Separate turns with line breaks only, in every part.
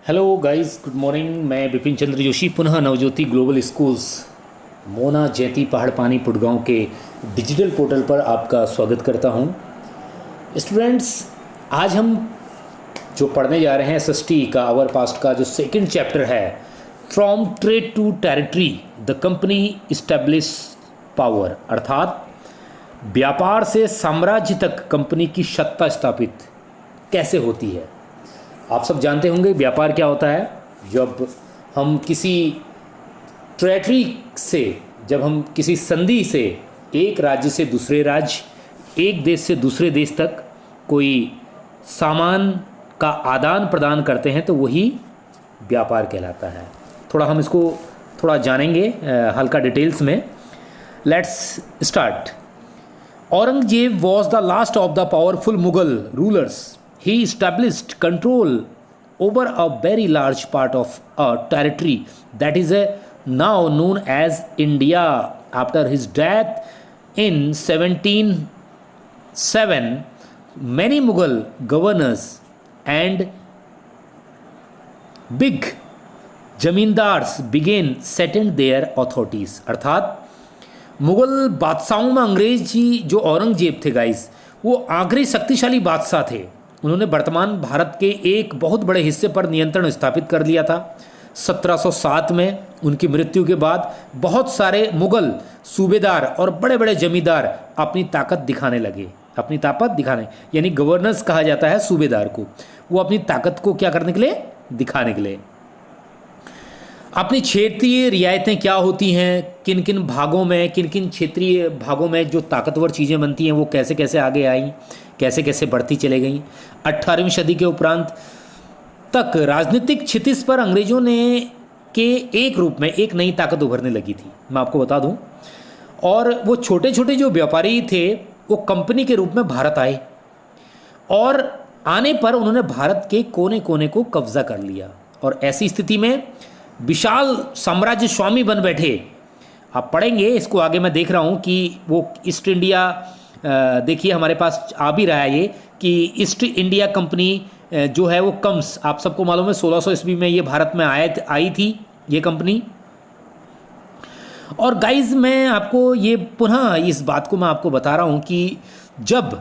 Hello guys, good morning. मैं बिपिन चंद्र जोशी पुनः Navjyoti global schools Mona जैती पहाड़ पानी पुटगांव के डिजिटल पोर्टल पर आपका स्वागत करता हूं। स्टूडेंट्स, आज हम जो पढ़ने जा रहे हैं एसएसटी का आवर पास्ट का जो सेकंड चैप्टर है, from trade to territory the company establish power, अर्थात व्यापार से साम्राज्य तक कंपनी की सत्ता स्थापित कैसे होती है। आप सब जानते होंगे व्यापार क्या होता है। जब हम किसी ट्रेटरी से, जब हम किसी संधि से एक राज्य से दूसरे राज्य, एक देश से दूसरे देश तक कोई सामान का आदान प्रदान करते हैं तो वही व्यापार कहलाता है। थोड़ा हम इसको थोड़ा जानेंगे हल्का डिटेल्स में। Let's start. Aurangzeb was the last of the powerful Mughal rulers. He established control over a very large part of a territory that is now known as India. After his death in 1707, many Mughal governors and big zamindars began setting their authorities. अर्थात मुग़ल बादशाहों में अंग्रेजी जो औरंगजेब थे guys, वो आखिरी शक्तिशाली बादशाह थे। उन्होंने वर्तमान भारत के एक बहुत बड़े हिस्से पर नियंत्रण स्थापित कर लिया था। 1707 में उनकी मृत्यु के बाद बहुत सारे मुग़ल सूबेदार और बड़े बड़े जमींदार अपनी ताकत दिखाने लगे। अपनी ताकत दिखाने यानी गवर्नर्स कहा जाता है सूबेदार को। वो अपनी ताकत को क्या करने के लिए, दिखाने के लिए। अपनी क्षेत्रीय रियायतें क्या होती हैं, किन किन भागों में, किन किन क्षेत्रीय भागों में जो ताकतवर चीज़ें बनती हैं वो कैसे कैसे आगे आई, कैसे कैसे बढ़ती चले गई। 18वीं सदी के उपरांत तक राजनीतिक क्षितिज पर अंग्रेजों ने के एक रूप में एक नई ताकत उभरने लगी थी, मैं आपको बता दूं। और वो छोटे छोटे जो व्यापारी थे वो कंपनी के रूप में भारत आए और आने पर उन्होंने भारत के कोने कोने को कब्जा कर लिया और ऐसी स्थिति में विशाल साम्राज्य स्वामी बन बैठे। आप पढ़ेंगे इसको आगे, मैं देख रहा हूँ कि वो ईस्ट इंडिया, देखिए हमारे पास आ भी रहा है ये कि ईस्ट इंडिया कंपनी जो है वो कम्स, आप सबको मालूम है 1600 ईस्वी में ये भारत में आई थी ये कंपनी। और गाइज मैं आपको ये पुनः इस बात को मैं आपको बता रहा हूँ कि जब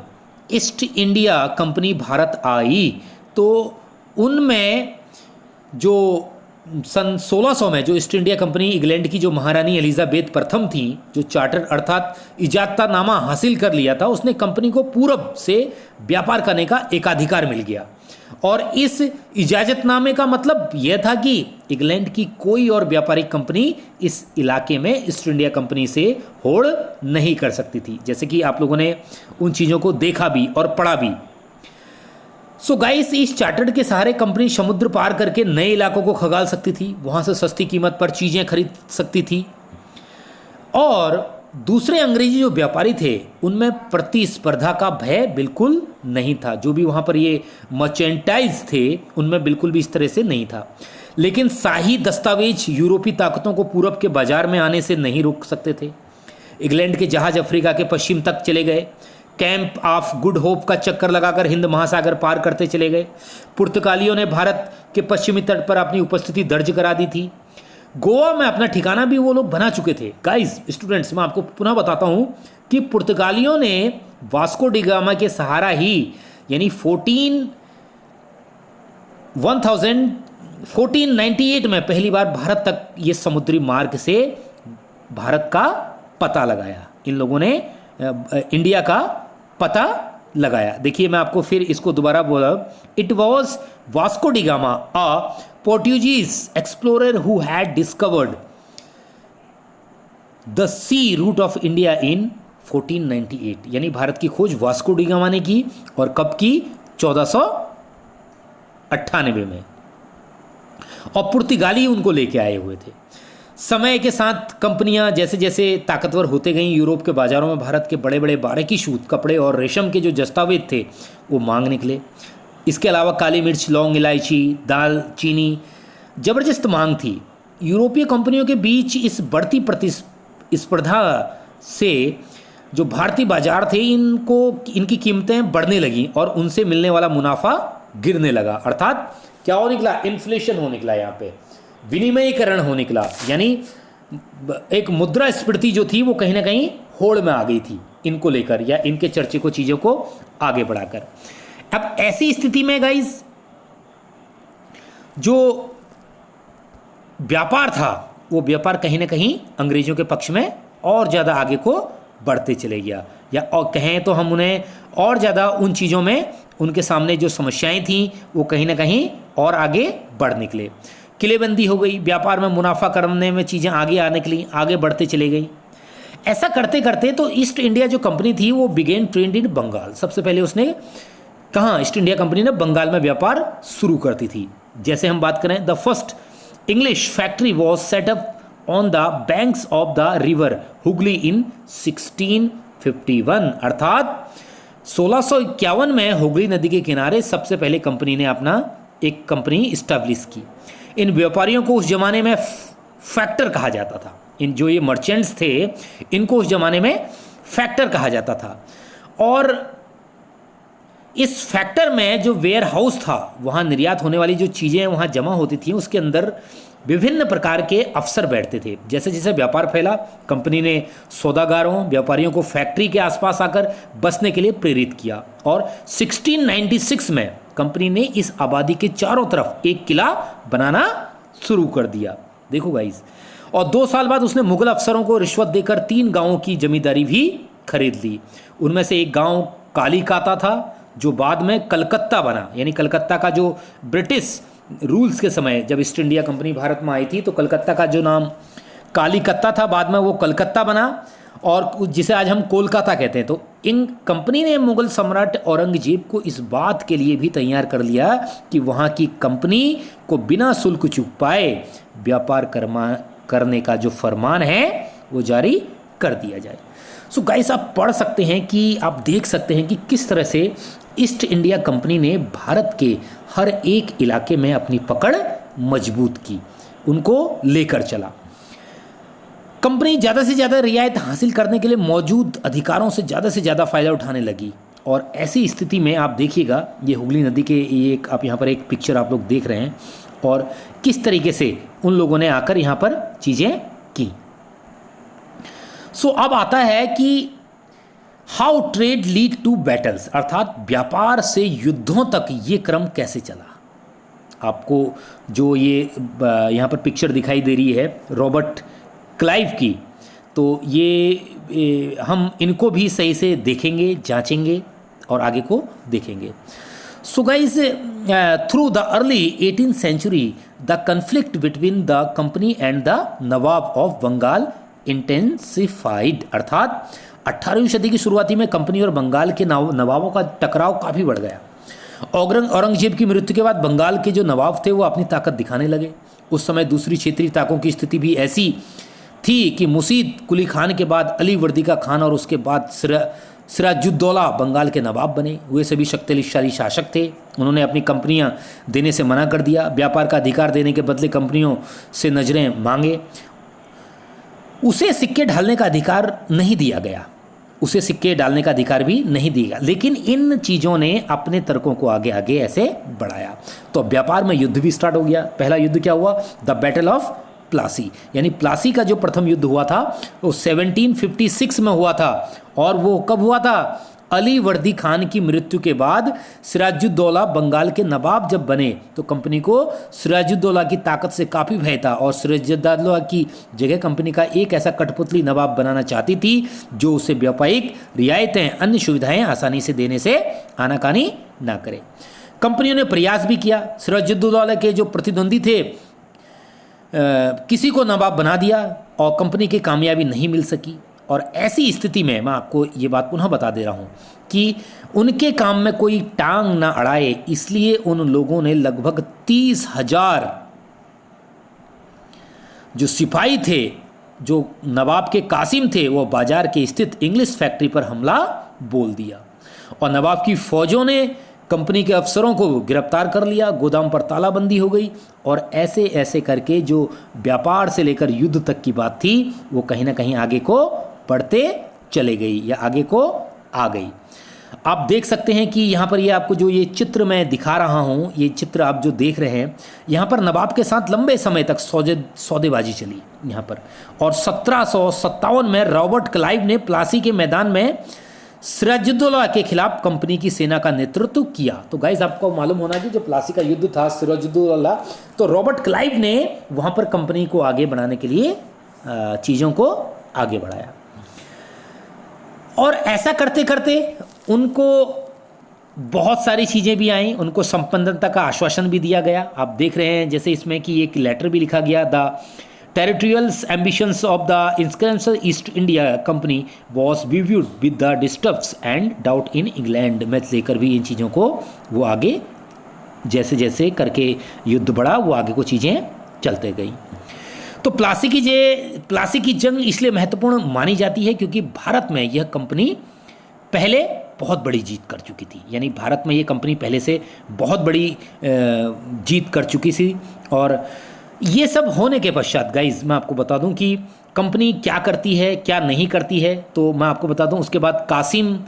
ईस्ट इंडिया कंपनी भारत आई तो उनमें जो सन 1600 में जो ईस्ट इंडिया कंपनी इंग्लैंड की जो महारानी एलिजाबेथ प्रथम थी, जो चार्टर अर्थात इजाजतनामा हासिल कर लिया था, उसने कंपनी को पूरब से व्यापार करने का एकाधिकार मिल गया। और इस इजाजतनामे का मतलब यह था कि इंग्लैंड की कोई और व्यापारिक कंपनी इस इलाके में ईस्ट इंडिया कंपनी से होड़ नहीं कर सकती थी। जैसे कि आप लोगों ने उन चीज़ों को देखा भी और पढ़ा भी। सो गाइस, इस चार्टर्ड के सहारे कंपनी समुद्र पार करके नए इलाकों को खगाल सकती थी, वहाँ से सस्ती कीमत पर चीज़ें खरीद सकती थी। और दूसरे अंग्रेजी जो व्यापारी थे उनमें प्रतिस्पर्धा का भय बिल्कुल नहीं था। जो भी वहाँ पर ये मर्चेंटाइज थे उनमें बिल्कुल भी इस तरह से नहीं था। लेकिन शाही दस्तावेज यूरोपीय ताकतों को पूरब के बाजार में आने से नहीं रोक सकते थे। इंग्लैंड के जहाज अफ्रीका के पश्चिम तक चले गए। कैंप ऑफ गुड होप का चक्कर लगाकर हिंद महासागर पार करते चले गए। पुर्तगालियों ने भारत के पश्चिमी तट पर अपनी उपस्थिति दर्ज करा दी थी। गोवा में अपना ठिकाना भी वो लोग बना चुके थे। गाइस स्टूडेंट्स, मैं आपको पुनः बताता हूँ कि पुर्तगालियों ने वास्को डी गामा के सहारा ही यानी 1498 में पहली बार भारत तक ये समुद्री मार्ग से भारत का पता लगाया। इन लोगों ने इंडिया का पता लगाया। देखिए मैं आपको फिर इसको दोबारा बोला। It was Vasco da Gama, a Portuguese explorer who had discovered the sea route of India in 1498। यानी भारत की खोज वास्को डी गामा ने की। और कब की? 1498 में। और पुर्तगाली उनको लेके आए हुए थे। समय के साथ कंपनियां जैसे जैसे ताकतवर होते गईं, यूरोप के बाज़ारों में भारत के बड़े बड़े बारीकी सूत कपड़े और रेशम के जो दस्तावेज थे वो मांग निकले। इसके अलावा काली मिर्च, लौंग, इलायची, दाल, चीनी ज़बरदस्त मांग थी। यूरोपीय कंपनियों के बीच इस बढ़ती प्रतिस्पर्धा से जो भारतीय बाजार थे इनकी कीमतें बढ़ने लगीं और उनसे मिलने वाला मुनाफा गिरने लगा। अर्थात क्या हो निकला, इन्फ्लेशन हो निकला, यहाँ पे विनिमयीकरण हो निकला, यानी एक मुद्रास्फीति जो थी वो कहीं ना कहीं होड़ में आ गई थी इनको लेकर, या इनके चर्चे को, चीज़ों को आगे बढ़ाकर। अब ऐसी स्थिति में गाइस जो व्यापार था वो व्यापार कहीं ना कहीं अंग्रेजों के पक्ष में और ज़्यादा आगे को बढ़ते चले गया, या और कहें तो हम उन्हें और ज़्यादा उन चीज़ों में, उनके सामने जो समस्याएं थीं वो कहीं ना कहीं और आगे बढ़ निकले। किलेबंदी हो गई, व्यापार में मुनाफा करने में चीज़ें आगे आने के लिए आगे बढ़ते चले गई। ऐसा करते करते तो ईस्ट इंडिया जो कंपनी थी वो बिगेन ट्रेड इन बंगाल। सबसे पहले उसने कहाँ, ईस्ट इंडिया कंपनी ने बंगाल में व्यापार शुरू करती थी। जैसे हम बात करें, the first English factory was set up on the banks of the river Hooghly in 1651, अर्थात 1651 में हुगली नदी के किनारे सबसे पहले कंपनी ने अपना एक कंपनी इस्टेब्लिश की। इन व्यापारियों को उस जमाने में फैक्टर कहा जाता था। इन जो ये मर्चेंट्स थे इनको उस जमाने में फैक्टर कहा जाता था, और इस फैक्टर में जो वेयर हाउस था, वहाँ निर्यात होने वाली जो चीज़ें वहाँ जमा होती थी, उसके अंदर विभिन्न प्रकार के अफसर बैठते थे। जैसे जैसे व्यापार फैला, कंपनी ने सौदागारों, व्यापारियों को फैक्ट्री के आसपास आकर बसने के लिए प्रेरित किया, और 1696 में कंपनी ने इस आबादी के चारों तरफ एक किला बनाना शुरू कर दिया। देखो गाइस, और 2 साल बाद उसने मुगल अफसरों को रिश्वत देकर 3 गांवों की जमींदारी भी खरीद ली। उनमें से एक गांव कालीकाता था जो बाद में कलकत्ता बना, यानी कलकत्ता का जो ब्रिटिश रूल्स के समय जब ईस्ट इंडिया कंपनी भारत में आई थी तो कलकत्ता का जो नाम कालीकत्ता था बाद में वो कलकत्ता बना, और जिसे आज हम कोलकाता कहते हैं। तो इन कंपनी ने मुगल सम्राट औरंगजेब को इस बात के लिए भी तैयार कर लिया कि वहाँ की कंपनी को बिना शुल्क चुकाए व्यापार करने का जो फरमान है वो जारी कर दिया जाए। सो गाइस, आप पढ़ सकते हैं कि आप देख सकते हैं कि किस तरह से ईस्ट इंडिया कंपनी ने भारत के हर एक इलाके में अपनी पकड़ मजबूत की, उनको लेकर चला। कंपनी ज़्यादा से ज़्यादा रियायत हासिल करने के लिए मौजूद अधिकारों से ज़्यादा फ़ायदा उठाने लगी, और ऐसी स्थिति में आप देखिएगा, ये हुगली नदी के ये एक आप यहाँ पर एक पिक्चर आप लोग देख रहे हैं, और किस तरीके से उन लोगों ने आकर यहाँ पर चीज़ें की। सो अब आता है कि how trade lead to battles, अर्थात व्यापार से युद्धों तक ये क्रम कैसे चला। आपको जो ये यहाँ पर पिक्चर दिखाई दे रही है रॉबर्ट क्लाइव की, तो ये हम इनको भी सही से देखेंगे, जांचेंगे और आगे को देखेंगे। So guys, through the early 18th century the conflict between the company and the nawab of Bengal intensified, अर्थात 18वीं सदी की शुरुआती में कंपनी और बंगाल के नवाबों का टकराव काफ़ी बढ़ गया। औरंगजेब की मृत्यु के बाद बंगाल के जो नवाब थे वो अपनी ताकत दिखाने लगे। उस समय दूसरी क्षेत्रीय ताकों की स्थिति भी ऐसी थी कि मुर्शीद कुली खान के बाद अली वर्दीका खान और उसके बाद सिराजुद्दौला बंगाल के नवाब बने। वे सभी शक्तिशाली शासक थे। उन्होंने अपनी कंपनियां देने से मना कर दिया, व्यापार का अधिकार देने के बदले कंपनियों से नजरें मांगे। उसे सिक्के ढालने का अधिकार नहीं दिया गया, उसे सिक्के डालने का अधिकार भी नहीं दिया, लेकिन इन चीज़ों ने अपने तर्कों को आगे आगे ऐसे बढ़ाया। तो व्यापार में युद्ध भी स्टार्ट हो गया। पहला युद्ध क्या हुआ? द बैटल ऑफ प्लासी, यानी प्लासी का जो प्रथम युद्ध हुआ था वो 1756 में हुआ था। और वो कब हुआ था? अली वर्दी खान की मृत्यु के बाद सिराजुद्दौला बंगाल के नवाब जब बने तो कंपनी को सिराजुद्दौला की ताकत से काफ़ी भय था, और सिराजुद्दौला की जगह कंपनी का एक ऐसा कठपुतली नवाब बनाना चाहती थी जो उसे व्यापारिक रियायतें, अन्य सुविधाएं आसानी से देने से आनाकानी ना करे। कंपनियों ने प्रयास भी किया। सिराजुद्दौला के जो प्रतिद्वंदी थे किसी को नवाब बना दिया और कंपनी की कामयाबी नहीं मिल सकी। और ऐसी स्थिति में मैं आपको ये बात पुनः बता दे रहा हूँ कि उनके काम में कोई टांग ना अड़ाए, इसलिए उन लोगों ने लगभग 30,000 जो सिपाही थे, जो नवाब के कासिम थे, वो बाजार के स्थित इंग्लिश फैक्ट्री पर हमला बोल दिया और नवाब की फौजों ने कंपनी के अफसरों को गिरफ्तार कर लिया। गोदाम पर तालाबंदी हो गई और ऐसे ऐसे करके जो व्यापार से लेकर युद्ध तक की बात थी वो कहीं ना कहीं आगे को बढ़ते चले गई या आगे को आ गई। आप देख सकते हैं कि यहाँ पर ये आपको जो ये चित्र मैं दिखा रहा हूँ, ये चित्र आप जो देख रहे हैं, यहाँ पर नवाब के साथ लंबे समय तक सौदेबाजी चली यहाँ पर। और 1757 में रॉबर्ट क्लाइव ने प्लासी के मैदान में सिराजुद्दौला के खिलाफ कंपनी की सेना का नेतृत्व किया। तो गाइज आपको मालूम होना कि जो प्लासी का युद्ध था सिराजुद्दौला, तो रॉबर्ट क्लाइव ने वहाँ पर कंपनी को आगे बढ़ाने के लिए चीज़ों को आगे बढ़ाया। और ऐसा करते करते उनको बहुत सारी चीज़ें भी आईं, उनको संपन्नता का आश्वासन भी दिया गया। आप देख रहे हैं जैसे इसमें कि एक लेटर भी लिखा गया, the territorial ambitions of the इंस्क्रेंसल East India company was reviewed with the disturbs and doubt in England में लेकर भी इन चीज़ों को वो आगे जैसे जैसे करके युद्ध बढ़ा वो आगे को चीज़ें चलते गई। तो प्लासी की जंग इसलिए महत्वपूर्ण मानी जाती है क्योंकि भारत में यह कंपनी पहले बहुत बड़ी जीत कर चुकी थी। यानी भारत में ये कंपनी पहले से बहुत बड़ी जीत कर चुकी थी। और ये सब होने के पश्चात गाइज मैं आपको बता दूं कि कंपनी क्या करती है क्या नहीं करती है। तो मैं आपको बता दूं उसके बाद कासिम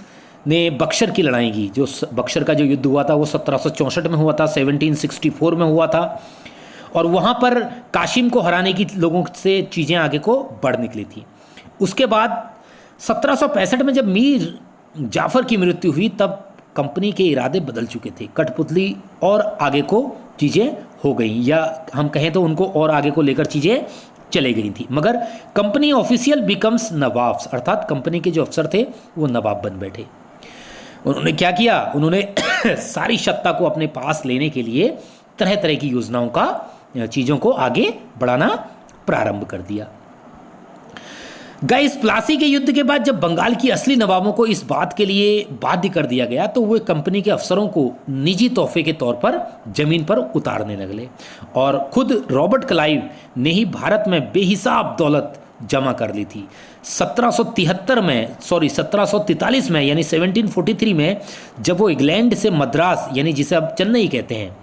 ने बक्सर की लड़ाई की। जो बक्सर का जो युद्ध हुआ था वो 1764 में हुआ था, 1764 में हुआ था। और वहाँ पर कासिम को हराने की लोगों से चीज़ें आगे को बढ़ निकली थी। उसके बाद 1765 में जब मीर जाफ़र की मृत्यु हुई तब कंपनी के इरादे बदल चुके थे। कठपुतली और आगे को चीज़ें हो गई, या हम कहें तो उनको और आगे को लेकर चीज़ें चले गई थी। मगर कंपनी ऑफिशियल बिकम्स नवाब्स, अर्थात कंपनी के जो अफसर थे वो नवाब बन बैठे। उन्होंने क्या किया, उन्होंने सारी सत्ता को अपने पास लेने के लिए तरह तरह की योजनाओं का चीज़ों को आगे बढ़ाना प्रारंभ कर दिया। गाइस प्लासी के युद्ध के बाद जब बंगाल की असली नवाबों को इस बात के लिए बाध्य कर दिया गया तो वे कंपनी के अफसरों को निजी तोहफे के तौर पर जमीन पर उतारने लगे। और खुद रॉबर्ट क्लाइव ने ही भारत में बेहिसाब दौलत जमा कर ली थी। 1743 में यानी 1743 में जब वो इंग्लैंड से मद्रास यानी जिसे अब चेन्नई कहते हैं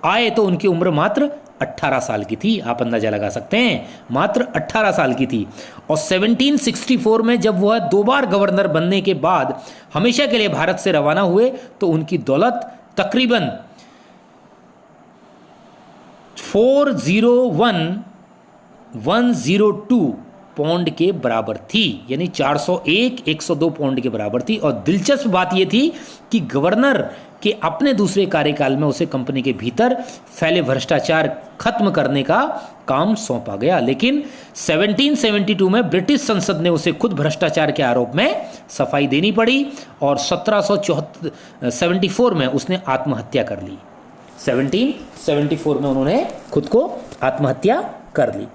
आए तो उनकी उम्र मात्र 18 साल की थी। आप अंदाजा लगा सकते हैं, मात्र 18 साल की थी। और 1764 में जब वह 2 बार गवर्नर बनने के बाद हमेशा के लिए भारत से रवाना हुए तो उनकी दौलत तकरीबन 401,102 पौंड के बराबर थी, यानी 401-102 पौंड के बराबर थी। और दिलचस्प बात यह थी कि गवर्नर के अपने दूसरे कार्यकाल में उसे कंपनी के भीतर फैले भ्रष्टाचार खत्म करने का काम सौंपा गया। लेकिन 1772 में ब्रिटिश संसद ने उसे खुद भ्रष्टाचार के आरोप में सफाई देनी पड़ी और 1774 में उसने आत्महत्या कर ली। 1774 में उन्होंने खुद को आत्महत्या कर ली।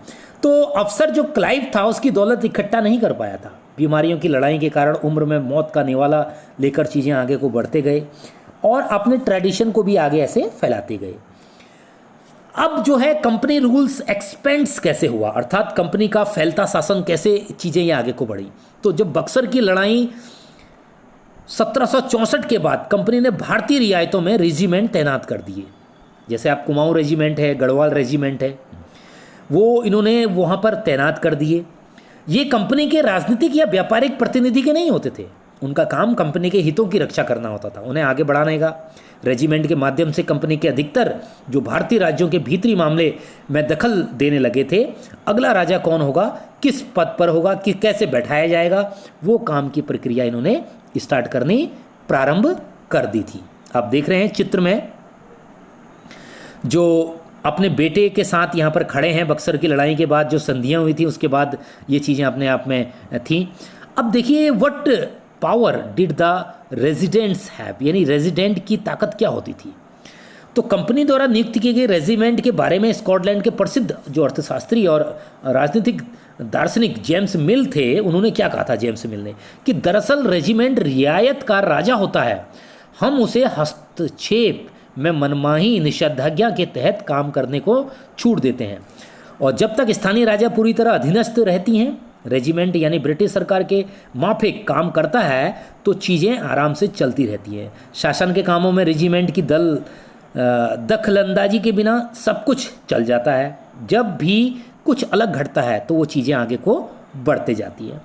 तो अफसर जो क्लाइव था उसकी दौलत इकट्ठा नहीं कर पाया था। बीमारियों की लड़ाई के कारण उम्र में मौत का निवाला लेकर चीज़ें आगे को बढ़ते गए और अपने ट्रेडिशन को भी आगे ऐसे फैलाते गए। अब जो है कंपनी रूल्स एक्सपेंड्स कैसे हुआ, अर्थात कंपनी का फैलता शासन कैसे चीज़ें ये आगे को बढ़ी। तो जब बक्सर की लड़ाई 1764 के बाद कंपनी ने भारतीय रियायतों में रेजिमेंट तैनात कर दिए। जैसे आप कुमाऊं रेजिमेंट है, गढ़वाल रेजिमेंट है, वो इन्होंने वहाँ पर तैनात कर दिए। ये कंपनी के राजनीतिक या व्यापारिक प्रतिनिधि के नहीं होते थे, उनका काम कंपनी के हितों की रक्षा करना होता था, उन्हें आगे बढ़ाने का। रेजिमेंट के माध्यम से कंपनी के अधिकतर जो भारतीय राज्यों के भीतरी मामले में दखल देने लगे थे, अगला राजा कौन होगा, किस पद पर होगा, कि कैसे बैठाया जाएगा, वो काम की प्रक्रिया इन्होंने स्टार्ट करनी प्रारंभ कर दी थी। आप देख रहे हैं चित्र में जो अपने बेटे के साथ यहाँ पर खड़े हैं। बक्सर की लड़ाई के बाद जो संधियाँ हुई थी उसके बाद ये चीज़ें अपने आप में थीं। अब देखिए what power did the residents have, यानी रेजिडेंट की ताकत क्या होती थी। तो कंपनी द्वारा नियुक्त किए गए रेजिमेंट के बारे में स्कॉटलैंड के प्रसिद्ध जो अर्थशास्त्री और राजनीतिक दार्शनिक जेम्स मिल थे, उन्होंने क्या कहा था जेम्स मिल ने, कि दरअसल रेजिमेंट रियायत का राजा होता है, हम उसे हस्तक्षेप में मनमाही निषेधाज्ञा के तहत काम करने को छूट देते हैं। और जब तक स्थानीय राजा पूरी तरह अधीनस्थ रहती हैं, रेजिमेंट यानी ब्रिटिश सरकार के माफिक काम करता है, तो चीज़ें आराम से चलती रहती हैं। शासन के कामों में रेजिमेंट की दखलंदाजी के बिना सब कुछ चल जाता है। जब भी कुछ अलग घटता है तो वो चीज़ें आगे को बढ़ते जाती हैं।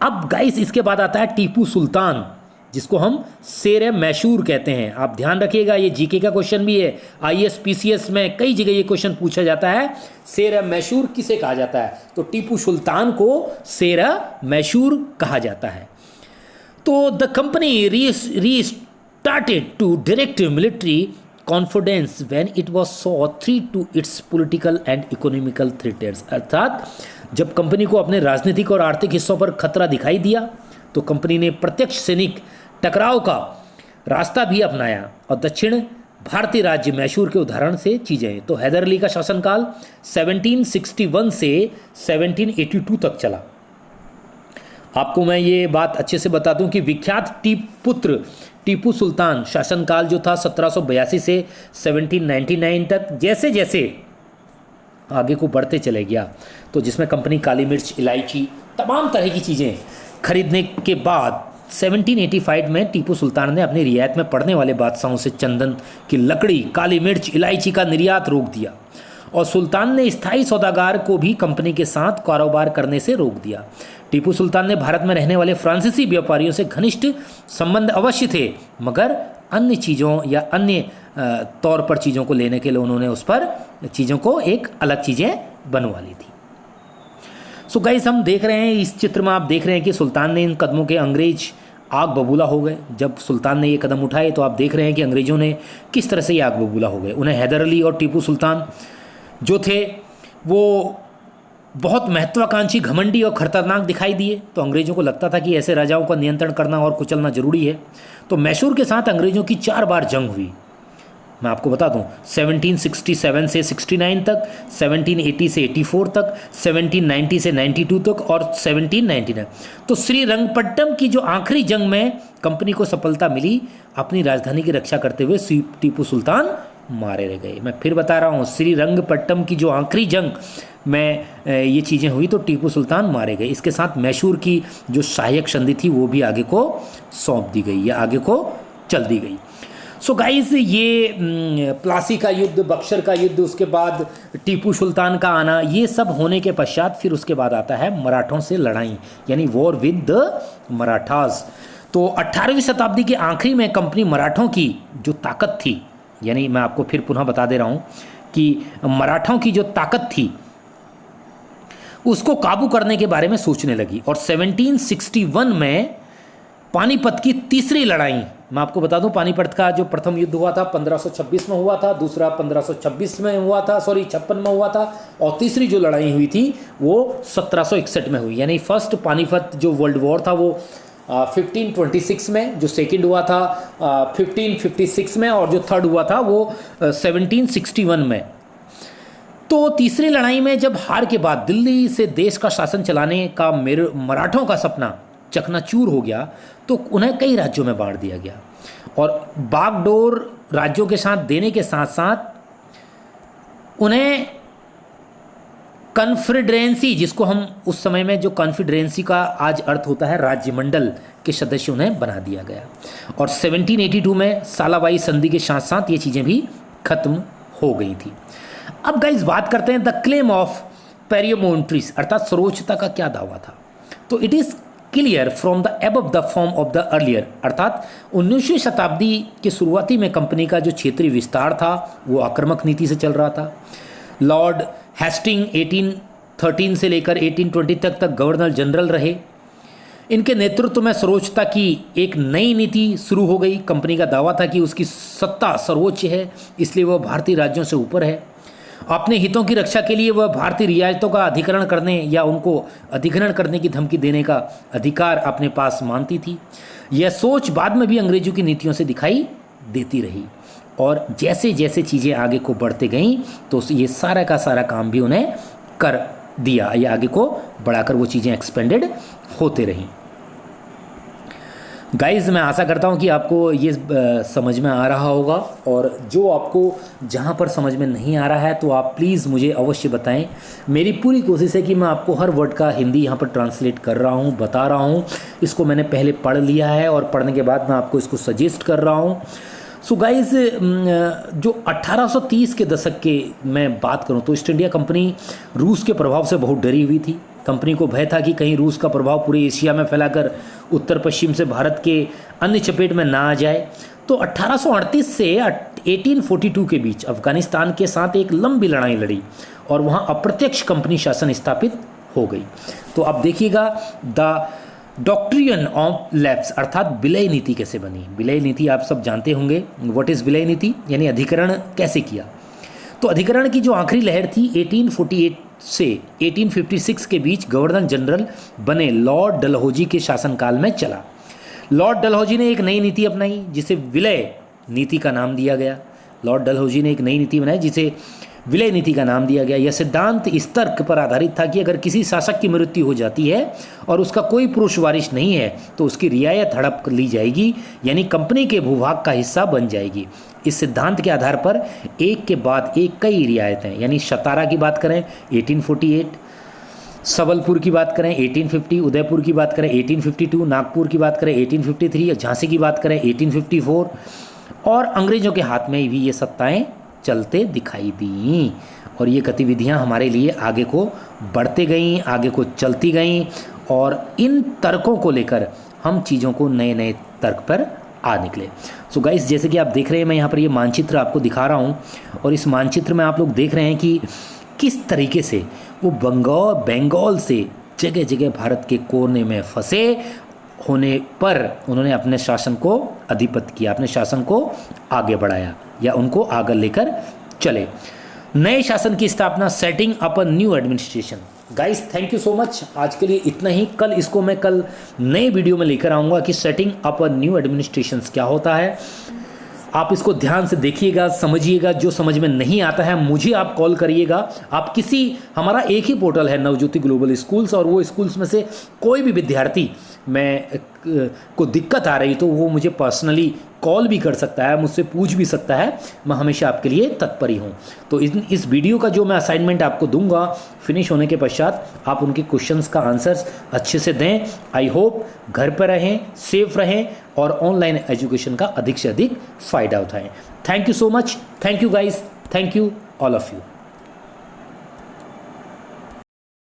अब गाइस इसके बाद आता है टीपू सुल्तान, जिसको हम शेर मैशूर कहते हैं। आप ध्यान रखिएगा, ये जीके का क्वेश्चन भी है, आईएएस पीसीएस में कई जगह ये क्वेश्चन पूछा जाता है। शेर मैशूर किसे कहा जाता है? तो टीपू सुल्तान को शेर मैशूर कहा जाता है। तो the company restarted to direct military confidence when it was saw threat to its political and economical threats. अर्थात जब कंपनी को अपने राजनीतिक और आर्थिक हिस्सों पर खतरा दिखाई दिया तो कंपनी ने प्रत्यक्ष सैनिक टकराव का रास्ता भी अपनाया और दक्षिण भारतीय राज्य मैसूर के उदाहरण से चीज़ें। तो हैदर अली का शासनकाल 1761 से 1782 तक चला। आपको मैं ये बात अच्छे से बता दूं कि विख्यात पुत्र टीपू सुल्तान शासनकाल जो था 1782 से 1799 तक, जैसे जैसे आगे को बढ़ते चले गया तो जिसमें कंपनी काली मिर्च, इलायची, तमाम तरह की चीज़ें खरीदने के बाद 1785 में टीपू सुल्तान ने अपनी रियायत में पड़ने वाले बादशाहों से चंदन की लकड़ी, काली मिर्च, इलायची का निर्यात रोक दिया और सुल्तान ने स्थायी सौदागर को भी कंपनी के साथ कारोबार करने से रोक दिया। टीपू सुल्तान ने भारत में रहने वाले फ्रांसीसी व्यापारियों से घनिष्ठ संबंध अवश्य थे, मगर अन्य चीज़ों या अन्य तौर पर चीज़ों को लेने के लिए उन्होंने उस पर चीज़ों को एक अलग चीज़ें बनवा ली थी। सो गाइस, हम देख रहे हैं इस चित्र में, आप देख रहे हैं कि सुल्तान ने इन कदमों के अंग्रेज आग बबूला हो गए। जब सुल्तान ने ये कदम उठाए तो आप देख रहे हैं कि अंग्रेज़ों ने किस तरह से ये आग बबूला हो गए। उन्हें हैदर अली और टीपू सुल्तान जो थे वो बहुत महत्वाकांक्षी, घमंडी और खतरनाक दिखाई दिए। तो अंग्रेज़ों को लगता था कि ऐसे राजाओं का नियंत्रण करना और कुचलना जरूरी है। तो मैसूर के साथ अंग्रेज़ों की 4 बार जंग हुई। मैं आपको बता दूं, 1767 से 69 तक, 1780 से 84 तक, 1790 से 92 तक और 1799। तो श्रीरंगपट्टम की जो आखिरी जंग में कंपनी को सफलता मिली, अपनी राजधानी की रक्षा करते हुए टीपू सुल्तान मारे रह गए। मैं फिर बता रहा हूँ, श्रीरंगपट्टम की जो आखिरी जंग में ये चीज़ें हुई तो टीपू सुल्तान मारे गए। इसके साथ मैसूर की जो सहायक संधि थी वो भी आगे को सौंप दी गई या आगे को चल दी गई। सो गाइस, ये प्लासी का युद्ध, बक्सर का युद्ध, उसके बाद टीपू सुल्तान का आना, ये सब होने के पश्चात फिर उसके बाद आता है मराठों से लड़ाई, यानी वॉर विद द मराठास। तो 18वीं शताब्दी के आखिरी में कंपनी मराठों की जो ताकत थी, यानी मैं आपको फिर पुनः बता दे रहा हूँ कि मराठों की जो ताकत थी उसको काबू करने के बारे में सोचने लगी और 1761 में पानीपत की तीसरी लड़ाई, मैं आपको बता दूं, पानीपत का जो प्रथम युद्ध हुआ था 1526 में हुआ था, दूसरा 1526 में हुआ था, 56 में हुआ था, और तीसरी जो लड़ाई हुई थी वो 1761 में हुई। यानी फर्स्ट पानीपत जो वर्ल्ड वॉर था वो 1526 में, जो सेकंड हुआ था 1556 में, और जो थर्ड हुआ था वो 1761 में। तो तीसरी लड़ाई में जब हार के बाद दिल्ली से देश का शासन चलाने का मराठों का सपना चकनाचूर हो गया तो उन्हें कई राज्यों में बांट दिया गया और बागडोर राज्यों के साथ देने के साथ साथ उन्हें कॉन्फेडरेंसी, जिसको हम उस समय में, जो कॉन्फेडरेंसी का आज अर्थ होता है राज्यमंडल के सदस्य, उन्हें बना दिया गया। और 1782 में सालाबाई संधि के साथ साथ ये चीज़ें भी खत्म हो गई थी। अब गाइस बात करते हैं द क्लेम ऑफ पेरियोमोन्ट्रीस, अर्थात सर्वोच्चता का क्या दावा था। तो it is clear from the above the form of the earlier, अर्थात 19वीं शताब्दी के शुरुआती में कंपनी का जो क्षेत्रीय विस्तार था वो आक्रामक नीति से चल रहा था। लॉर्ड हेस्टिंग 1813 से लेकर 1820 तक गवर्नर जनरल रहे। इनके नेतृत्व में सर्वोच्चता की एक नई नीति शुरू हो गई। कंपनी का दावा था कि उसकी सत्ता सर्वोच्च है, इसलिए वह भारतीय राज्यों से ऊपर है। अपने हितों की रक्षा के लिए वह भारतीय रियासतों का अधिकरण करने या उनको अधिग्रहण करने की धमकी देने का अधिकार अपने पास मानती थी। यह सोच बाद में भी अंग्रेजों की नीतियों से दिखाई देती रही और जैसे जैसे चीज़ें आगे को बढ़ते गईं तो ये सारा का सारा काम भी उन्हें कर दिया या आगे को बढ़ाकर वो चीज़ें एक्सपेंडेड होते रहीं। गाइज़, मैं आशा करता हूँ कि आपको ये समझ में आ रहा होगा, और जो आपको जहाँ पर समझ में नहीं आ रहा है तो आप प्लीज़ मुझे अवश्य बताएं। मेरी पूरी कोशिश है कि मैं आपको हर वर्ड का हिंदी यहाँ पर ट्रांसलेट कर रहा हूँ, बता रहा हूँ। इसको मैंने पहले पढ़ लिया है और पढ़ने के बाद मैं आपको इसको सजेस्ट कर रहा हूँ। सो गाइज़, जो 1830 के दशक के मैं बात करूँ तो ईस्ट इंडिया कंपनी रूस के प्रभाव से बहुत डरी हुई थी। कंपनी को भय था कि कहीं रूस का प्रभाव पूरे एशिया में फैलाकर उत्तर पश्चिम से भारत के अन्य चपेट में ना आ जाए। तो 1838 से 1842 के बीच अफगानिस्तान के साथ एक लंबी लड़ाई लड़ी और वहाँ अप्रत्यक्ष कंपनी शासन स्थापित हो गई। तो अब देखिएगा द डॉक्ट्रिन ऑफ लैप्स अर्थात विलय नीति कैसे बनी। विलय नीति आप सब जानते होंगे, व्हाट इज़ विलय नीति, यानी अधिकरण कैसे किया। तो अधिकरण की जो आखिरी लहर थी 1848 से 1856 के बीच गवर्नर जनरल बने लॉर्ड डलहौजी के शासनकाल में चला। लॉर्ड डलहौजी ने एक नई नीति अपनाई जिसे विलय नीति का नाम दिया गया। लॉर्ड डलहौजी ने एक नई नीति बनाई जिसे विलय नीति का नाम दिया गया। यह सिद्धांत इस तर्क पर आधारित था कि अगर किसी शासक की मृत्यु हो जाती है और उसका कोई पुरुष वारिश नहीं है तो उसकी रियायत हड़प ली जाएगी, यानी कंपनी के भूभाग का हिस्सा बन जाएगी। इस सिद्धांत के आधार पर एक के बाद एक कई रियायतें, यानी सतारा की बात करें 1848, सबलपुर की बात करें 1850, उदयपुर की बात करें 1852, नागपुर की बात करें 1853, झांसी की बात करें 1854, और अंग्रेज़ों के हाथ में भी ये सत्ताएं चलते दिखाई दी। और ये गतिविधियां हमारे लिए आगे को बढ़ते गईं, आगे को चलती गईं, और इन तर्कों को लेकर हम चीज़ों को नए नए तर्क पर आ निकले। सो गाइस, जैसे कि आप देख रहे हैं, मैं यहाँ पर ये मानचित्र आपको दिखा रहा हूँ, और इस मानचित्र में आप लोग देख रहे हैं कि किस तरीके से वो बंगाल से जगह जगह भारत के कोने में फंसे होने पर उन्होंने अपने शासन को अधिपत्य किया, अपने शासन को आगे बढ़ाया या उनको आगे लेकर चले। नए शासन की स्थापना, setting up a new administration. Guys, thank you so much. आज के लिए इतना ही। कल नए वीडियो में लेकर आऊँगा कि setting up a new administration क्या होता है। आप इसको ध्यान से देखिएगा, समझिएगा। जो समझ में नहीं आता है मुझे आप कॉल करिएगा। आप हमारा एक ही पोर्टल है नवज्योति ग्लोबल स्कूल्स, और वो स्कूल्स में से कोई भी विद्यार्थी को दिक्कत आ रही तो वो मुझे पर्सनली कॉल भी कर सकता है, मुझसे पूछ भी सकता है। मैं हमेशा आपके लिए तत्पर ही हूँ। तो इस वीडियो का जो मैं असाइनमेंट आपको दूंगा फिनिश होने के पश्चात आप उनके क्वेश्चंस का आंसर्स अच्छे से दें। आई होप घर पर रहें, सेफ रहें और ऑनलाइन एजुकेशन का अधिक से अधिक फ़ायदा उठाएं। Thank you so much. Thank you guys. Thank you all of you.